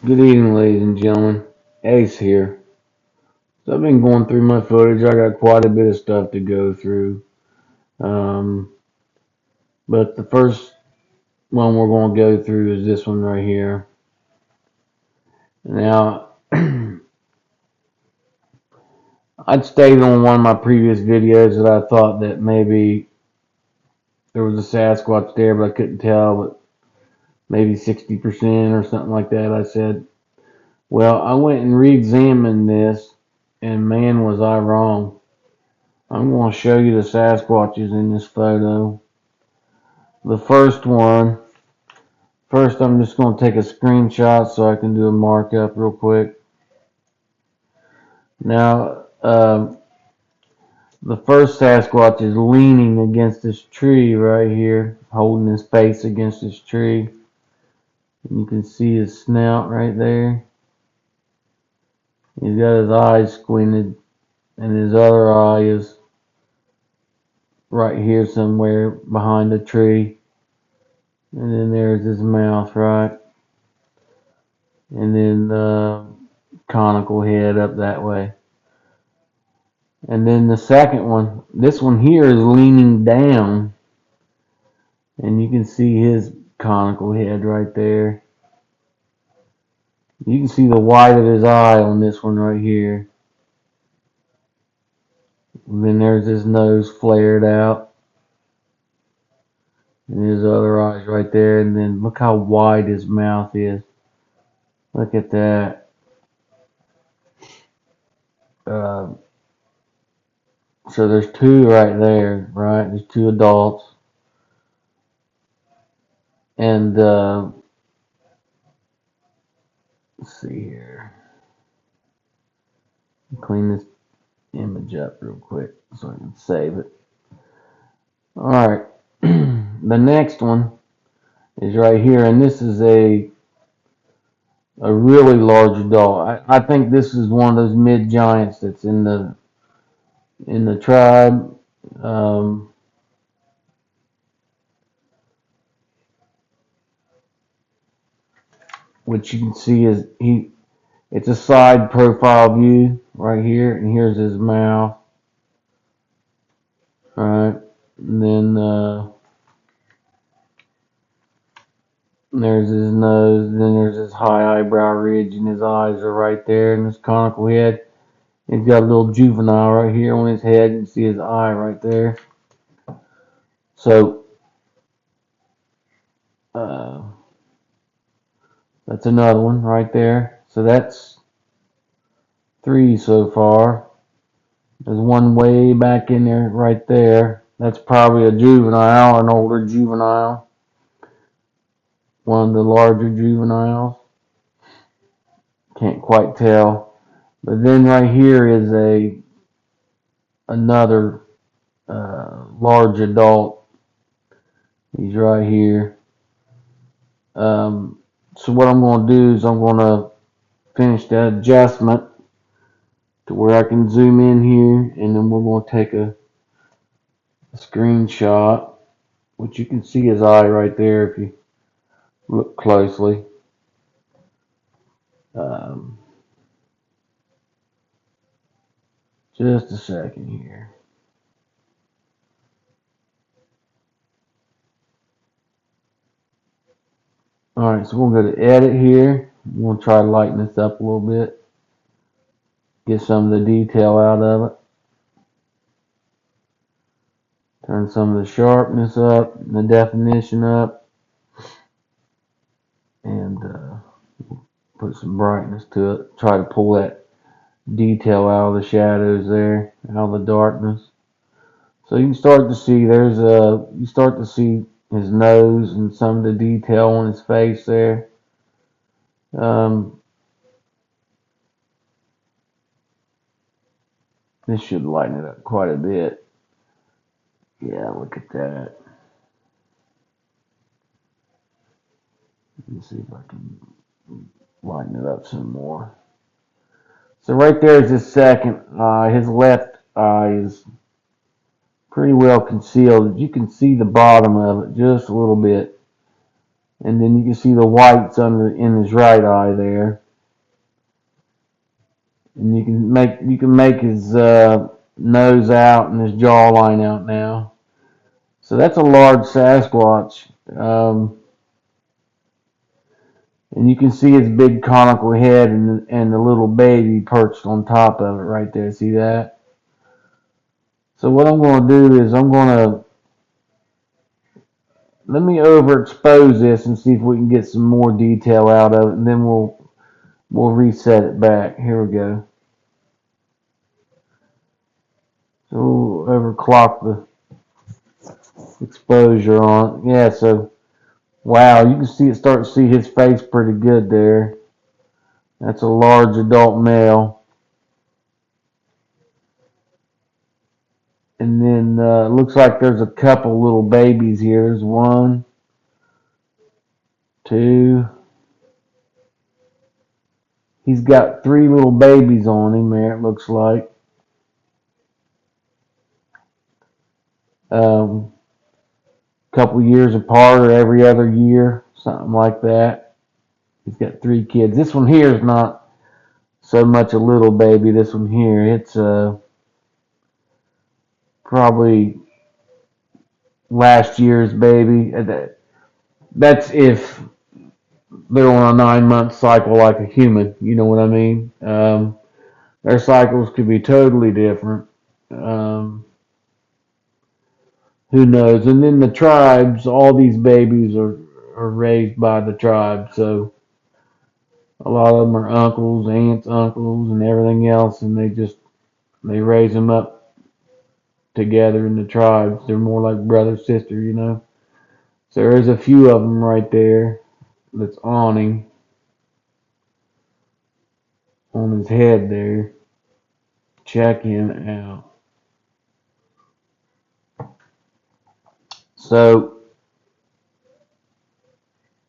Good evening, ladies and gentlemen. Ace here. So I've been going through my footage. I got quite a bit of stuff to go through. Um, but the first one we're going to go through is this one right here. Now, I'd stated on one of my previous videos that I thought that maybe there was a Sasquatch there, but I couldn't tell, but maybe 60% or something like that. I said, well, I went and re-examined this, and man, was I wrong. I'm going to show you the Sasquatches in this photo. The first one, first I'm just going to take a screenshot so I can do a markup real quick. Now, the first Sasquatch is leaning against this tree right here, holding his face against this tree. And you can see his snout right there. He's got his eyes squinted, and his other eye is right here somewhere behind the tree. And then there's his mouth, right? And then the conical head up that way. And then the second one, this one here is leaning down. And you can see his conical head right there. You can see the white of his eye on this one right here. And then there's his nose flared out. And his other eye's right there. And then look how wide his mouth is. Look at that. Uh, so there's two right there, right? There's two adults. And let's see here. Clean this image up real quick so I can save it. Alright. The next one is right here, and this is a really large adult. I think this is one of those mid giants that's in the tribe. Which you can see is it's a side profile view right here, and here's his mouth. Right, and then there's his nose, then there's his high eyebrow ridge, and his eyes are right there, and his conical head. He's got a little juvenile right here on his head. You can see his eye right there. So, uh, that's another one right there. So that's three so far. There's one way back in there right there. That's probably a juvenile, an older juvenile. One of the larger juveniles. Can't quite tell. But then right here is another large adult. He's right here. So what I'm going to do is I'm going to finish that adjustment to where I can zoom in here, and then we're going to take a screenshot, which you can see his eye right there if you look closely. Um, just a second here. Alright, so we'll go to edit here. We'll try to lighten this up a little bit. Get some of the detail out of it. Turn some of the sharpness up, and the definition up. And put some brightness to it. Try to pull that detail out of the shadows there, out of the darkness. So you can start to see you start to see his nose and some of the detail on his face there. This should lighten it up quite a bit. Yeah, look at that. Let me see if I can lighten it up some more. So right there is his second eye. His left eye is pretty well concealed. You can see the bottom of it just a little bit. And then you can see the whites in his right eye there. And you can make his nose out and his jawline out now. So that's a large Sasquatch. And you can see his big conical head and the little baby perched on top of it right there. See that? So what I'm going to do is let me overexpose this and see if we can get some more detail out of it, and then we'll reset it back. Here we go. So we'll overclock the exposure on it. Yeah, so wow, you can start to see his face pretty good there. That's a large adult male. And then it looks like there's a couple little babies here. There's one, two. He's got three little babies on him there, it looks like. Couple years apart or every other year, something like that. He's got three kids. This one here is not so much a little baby. This one here, it's probably last year's baby. That's if they're on a 9-month cycle like a human. You know what I mean? Their cycles could be totally different. Who knows? And then the tribes, all these babies are raised by the tribe. So a lot of them are uncles, aunts, uncles, and everything else, and they raise them up together in the tribes. They're more like brother sister, you know. So there's a few of them right there that's on him, on his head there. Check him out. So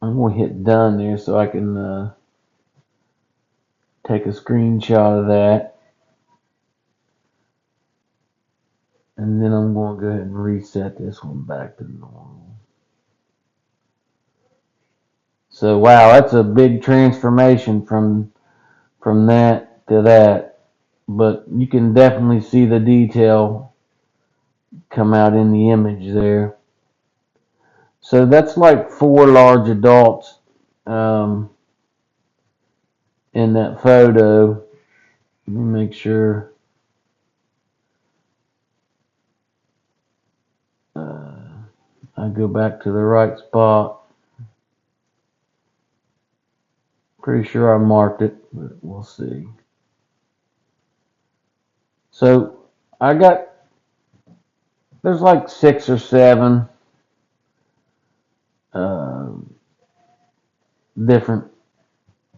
I'm gonna hit done there so I can take a screenshot of that. And then I'm going to go ahead and reset this one back to normal. So wow, that's a big transformation from that to that. But you can definitely see the detail come out in the image there. So that's like 4 large adults in that photo. Let me make sure. I go back to the right spot. Pretty sure I marked it, but we'll see. So there's like 6 or 7 different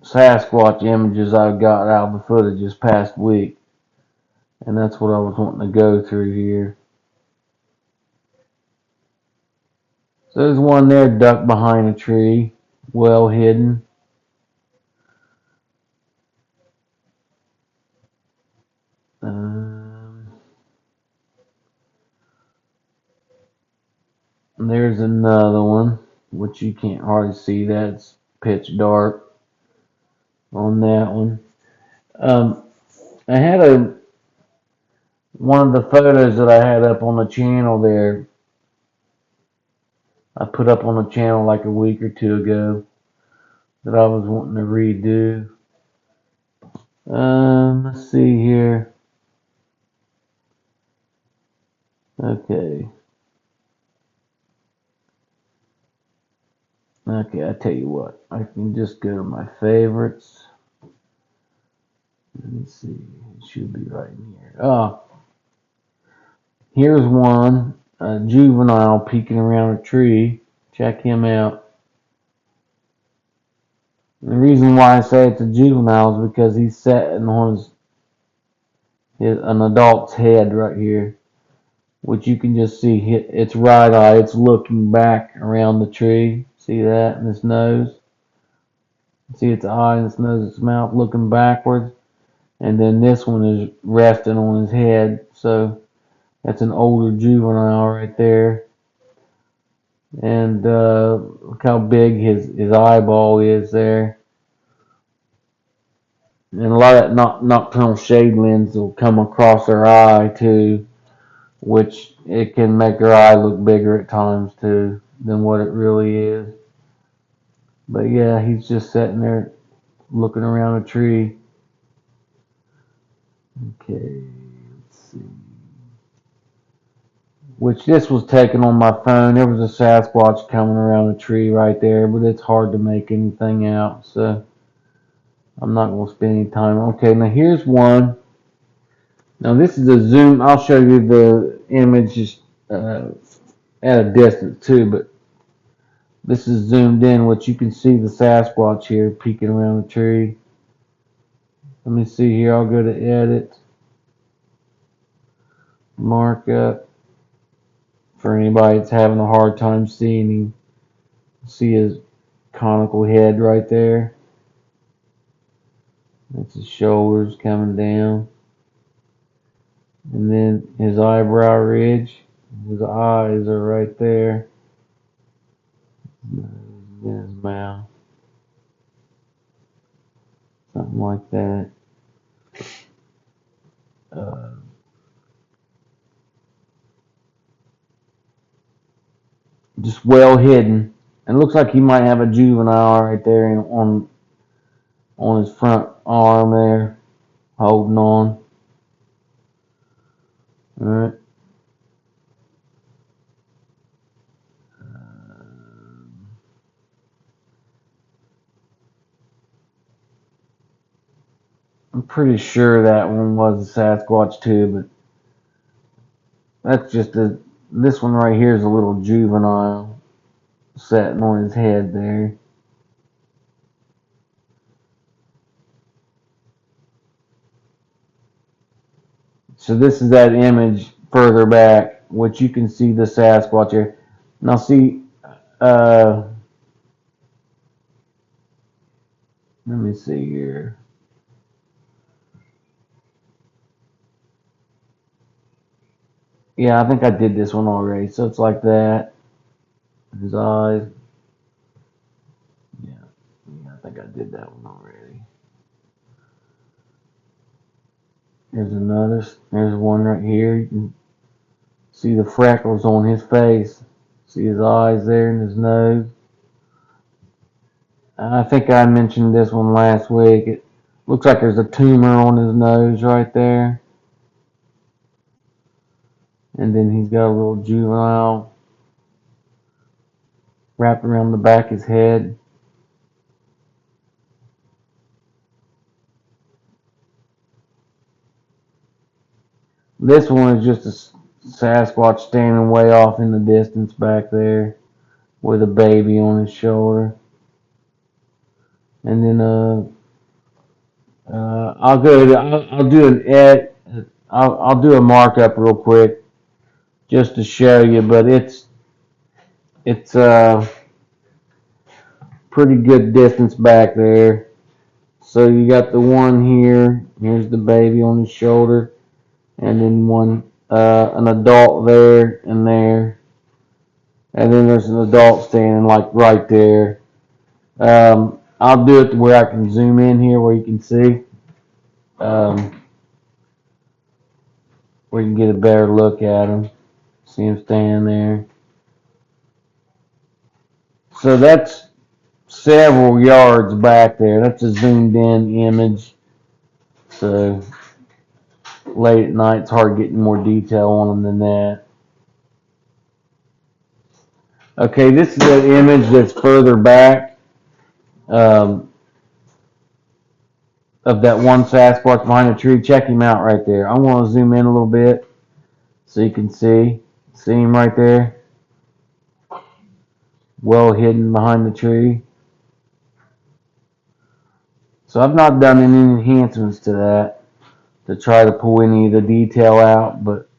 Sasquatch images I got out of the footage this past week, and that's what I was wanting to go through here. So there's one there ducked behind a tree, well hidden. There's another one, which you can't hardly see. That's pitch dark on that one. I had one of the photos that I had up on the channel there. I put up on the channel like a week or 2 ago that I was wanting to redo. Let's see here. Okay, I tell you what. I can just go to my favorites. Let me see. It should be right in here. Oh, here's one. A juvenile peeking around a tree. Check him out. And the reason why I say it's a juvenile is because he's sitting on an adult's head right here, which you can just see its right eye. It's looking back around the tree. See that? And its nose. See its eye and its nose, its mouth looking backwards. And then this one is resting on his head. So that's an older juvenile right there. And look how big his eyeball is there. And a lot of that nocturnal shade lens will come across their eye too, which it can make their eye look bigger at times too than what it really is. But yeah, he's just sitting there looking around a tree. Okay, let's see. Which this was taken on my phone. There was a Sasquatch coming around a tree right there, but it's hard to make anything out, so I'm not going to spend any time. Okay, now here's one. Now this is a zoom. I'll show you the image uh, at a distance too, but this is zoomed in, which you can see the Sasquatch here peeking around the tree. Let me see here. I'll go to edit, markup. For anybody that's having a hard time seeing him, see his conical head right there. That's his shoulders coming down. And then his eyebrow ridge. His eyes are right there. And his mouth. Something like that. Uh, just well hidden. And it looks like he might have a juvenile right there on his front arm there, holding on. Alright. I'm pretty sure that one was a Sasquatch too, but that's just this one right here is a little juvenile sitting on his head there. So this is that image further back, which you can see the Sasquatch here. Now see, let me see here. Yeah, I think I did this one already. So it's like that. His eyes. Yeah, I think I did that one already. There's another. There's one right here. You can see the freckles on his face. See his eyes there and his nose. I think I mentioned this one last week. It looks like there's a tumor on his nose right there. And then he's got a little juvenile wrapped around the back of his head. This one is just a Sasquatch standing way off in the distance back there with a baby on his shoulder. And then I'll do an ed. I'll do a markup real quick just to show you, but it's pretty good distance back there. So you got the one here. Here's the baby on his shoulder, and then an adult there and there, and then there's an adult standing like right there. I'll do it to where I can zoom in here, where you can see, where you can get a better look at him. See him standing there. So that's several yards back there. That's a zoomed in image. So late at night, it's hard getting more detail on them than that. Okay, this is an image that's further back um, of that one Sasquatch behind a tree. Check him out right there. I want to zoom in a little bit so you can see. See him right there? Well hidden behind the tree. So I've not done any enhancements to that to try to pull any of the detail out, but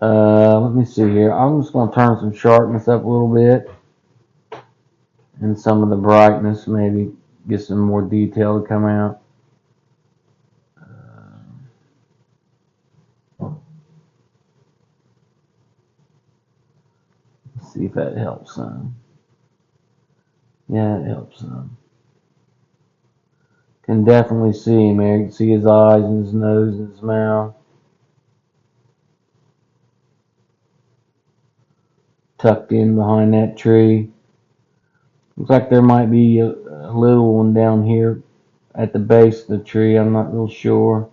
let me see here. I'm just going to turn some sharpness up a little bit and some of the brightness, maybe get some more detail to come out. See if that helps some. Yeah, it helps some. Can definitely see him there. You can see his eyes and his nose and his mouth. Tucked in behind that tree. Looks like there might be a little one down here at the base of the tree. I'm not real sure.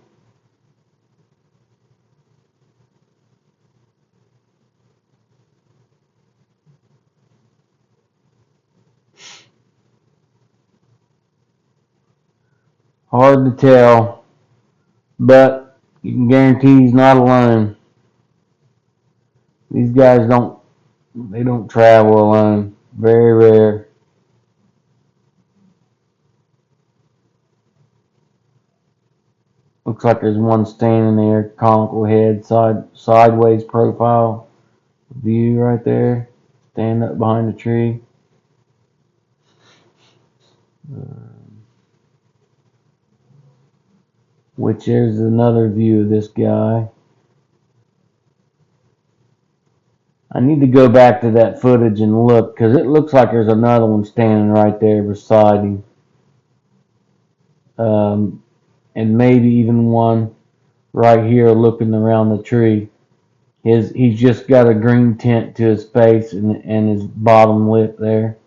Hard to tell, but you can guarantee he's not alone. These guys don't travel alone. Very rare. Looks like there's one standing there, conical head, sideways profile view right there, standing up behind the tree. Which there's another view of this guy. I need to go back to that footage and look, because it looks like there's another one standing right there beside him. And maybe even one right here looking around the tree. He's just got a green tint to his face and his bottom lip there.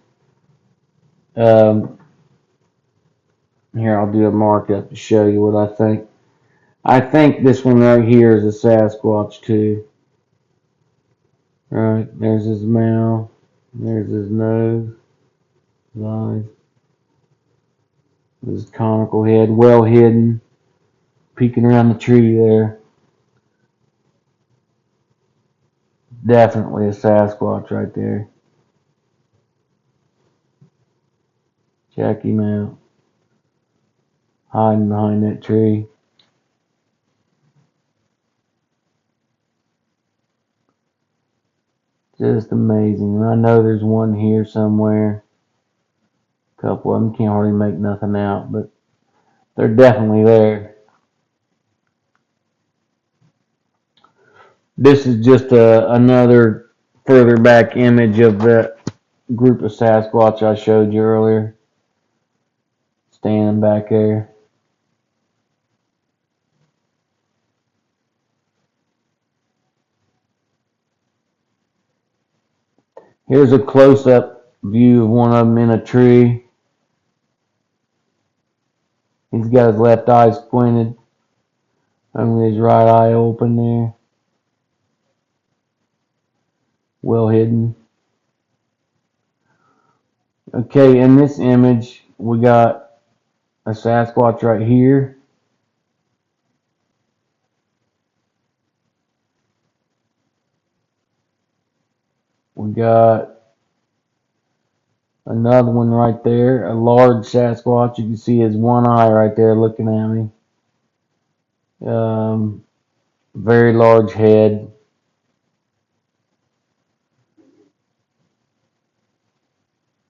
Here, I'll do a markup to show you what I think. I think this one right here is a Sasquatch too. Right, there's his mouth, there's his nose, his eyes, his conical head, well hidden, peeking around the tree there. Definitely a Sasquatch right there. Check him out. Hiding behind that tree. Just amazing. And I know there's one here somewhere. A couple of them, can't hardly make nothing out, but they're definitely there. This is just another further back image of that group of Sasquatch I showed you earlier. Standing back there. Here's a close-up view of one of them in a tree. He's got his left eye squinted. Only his right eye open there. Well hidden. Okay, in this image, we got a Sasquatch right here. We got another one right there, a large Sasquatch. You can see his one eye right there looking at me. Very large head.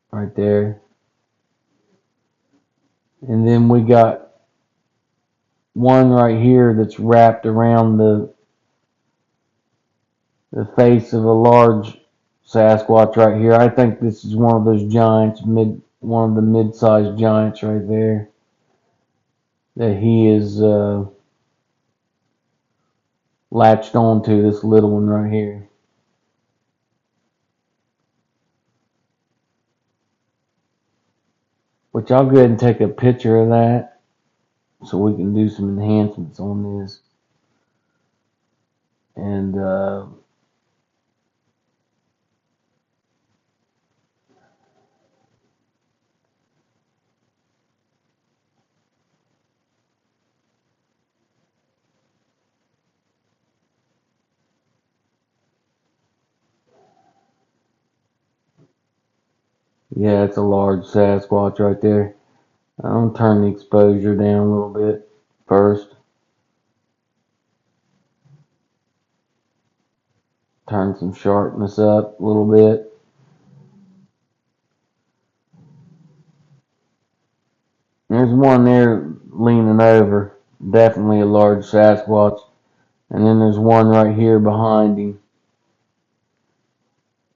Right there. And then we got one right here that's wrapped around the face of a large Sasquatch right here. I think this is one of those giants, one of the mid-sized giants right there. That he is latched onto, this little one right here. Which I'll go ahead and take a picture of that so we can do some enhancements on this. And yeah, it's a large Sasquatch right there. I'm gonna turn the exposure down a little bit first. Turn some sharpness up a little bit. There's one there leaning over. Definitely a large Sasquatch. And then there's one right here behind him.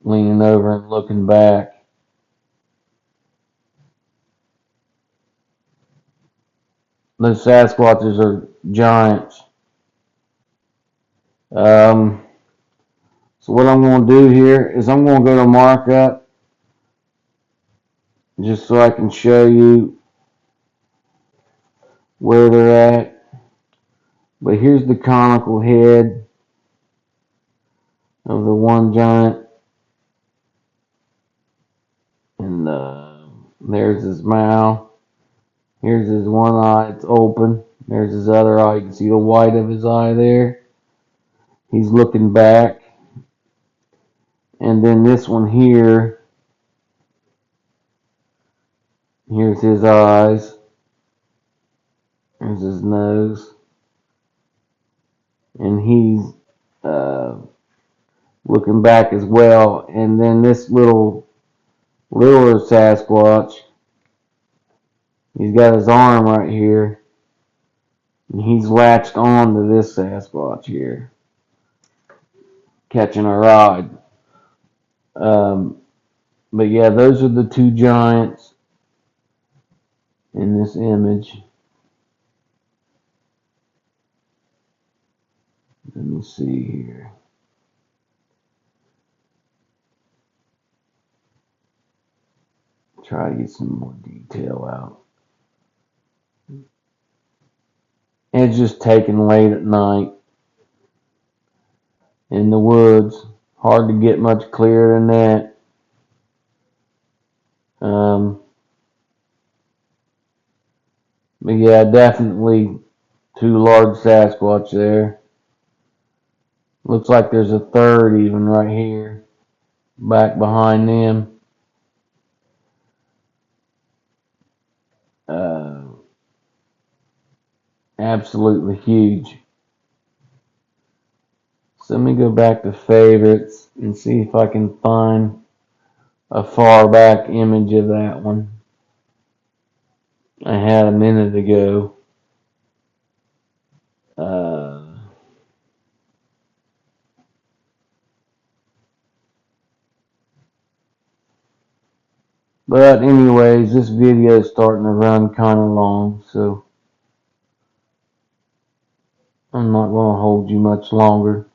leaning over and looking back. Those Sasquatches are giants. So what I'm going to do here is I'm going to go to markup just so I can show you where they're at. But here's the conical head of the one giant, and there's his mouth. Here's his one eye, it's open. There's his other eye. You can see the white of his eye there. He's looking back. And then this one here, here's his eyes. There's his nose. And he's looking back as well. And then this littler Sasquatch, he's got his arm right here. And he's latched on to this Sasquatch here, catching a ride. But yeah, those are the two giants in this image. Let me see here. Try to get some more detail out. And it's just taken late at night in the woods. Hard to get much clearer than that. But yeah, definitely two large Sasquatch there. Looks like there's a third even right here, back behind them. Absolutely huge. So let me go back to favorites and see if I can find a far back image of that one I had a minute ago. But anyways, this video is starting to run kind of long, so I'm not going to hold you much longer.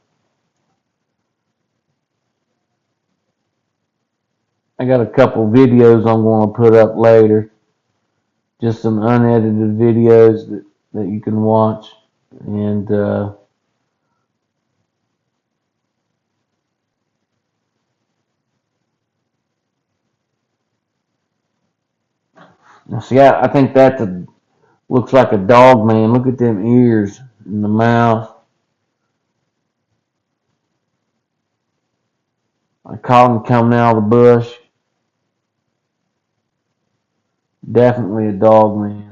I got a couple videos I'm going to put up later. Just some unedited videos that you can watch. And see, I think that looks like a dog man. Look at them ears and the mouth. I caught him coming out of the bush. Definitely a dog man.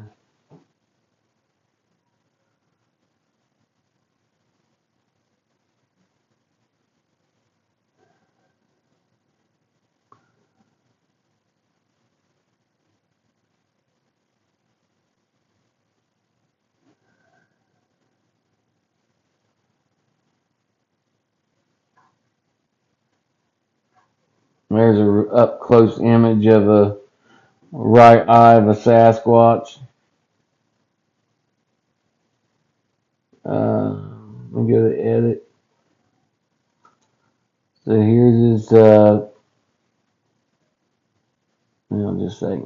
There's a up close image of a right eye of a Sasquatch. Let me go to edit. So here's his, I'll just say,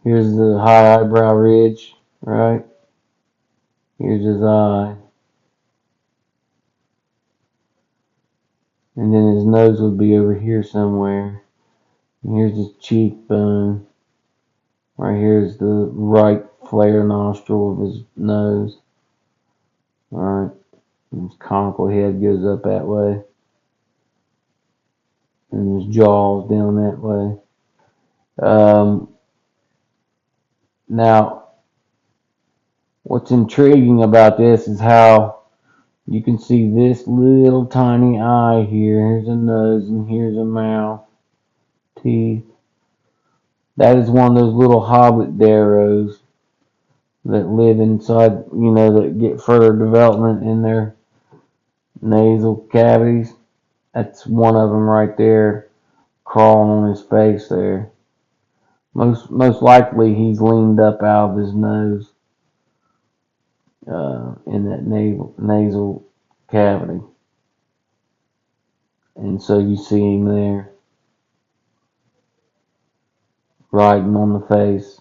here's the high eyebrow ridge, right? Here's his eye. And then his nose would be over here somewhere. And here's his cheekbone. Right here is the right flare nostril of his nose. Alright. His conical head goes up that way. And his jaws down that way. Now, what's intriguing about this is how you can see this little tiny eye here. Here's a nose and here's a mouth, teeth. That is one of those little hobbit darrows that live inside, that get further development in their nasal cavities. That's one of them right there. crawling on his face there. Most likely he's leaned up out of his nose in that nasal cavity. And so you see him there, writing on the face.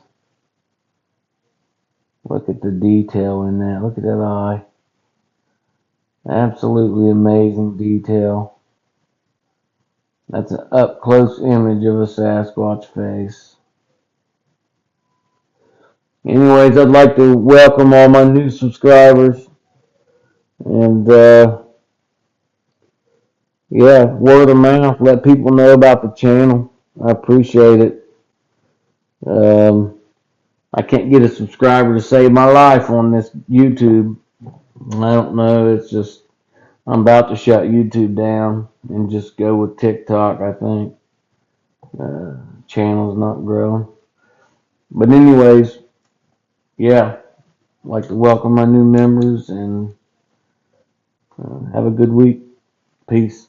Look at the detail in that. Look at that eye. Absolutely amazing detail. That's an up close image of a Sasquatch face. Anyways, I'd like to welcome all my new subscribers. And yeah, word of mouth. Let people know about the channel. I appreciate it. I can't get a subscriber to save my life on this YouTube. I don't know. It's just I'm about to shut YouTube down and just go with TikTok. I think channel's not growing. But anyways, yeah, I'd like to welcome my new members and have a good week. Peace.